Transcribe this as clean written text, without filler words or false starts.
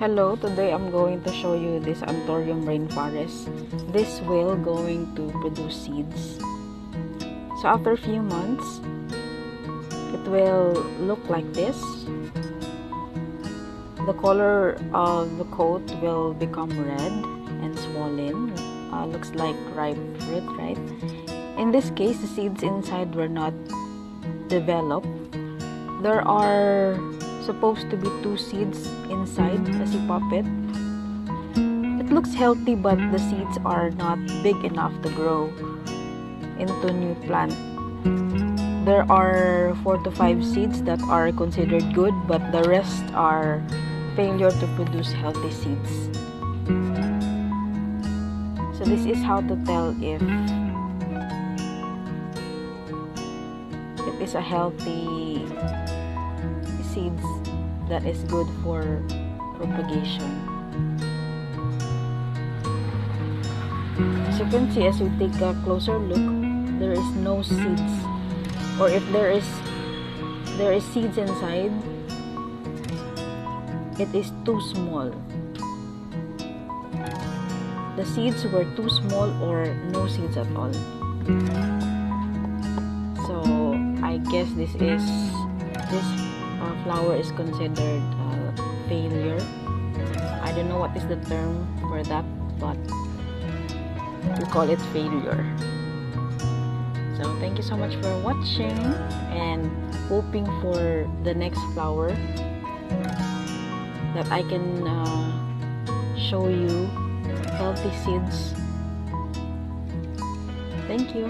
Hello, today I'm going to show you this Anthurium Rainforest. This will going to produce seeds. So after a few months, it will look like this. The color of the coat will become red and swollen. Looks like ripe fruit, right? In this case, the seeds inside were not developed. There are supposed to be 2 seeds inside as you pop it. It looks healthy, but the seeds are not big enough to grow into a new plant. There are 4 to 5 seeds that are considered good, but the rest are failure to produce healthy seeds. So this is how to tell if it is a healthy seeds that is good for propagation. As you can see, as we take a closer look, there is no seeds, or if there is seeds inside, it is too small. The seeds were too small or no seeds at all. So I guess this flower is considered failure. I don't know what is the term for that, but we call it failure. So thank you so much for watching, and hoping for the next flower that I can show you healthy seeds. Thank you.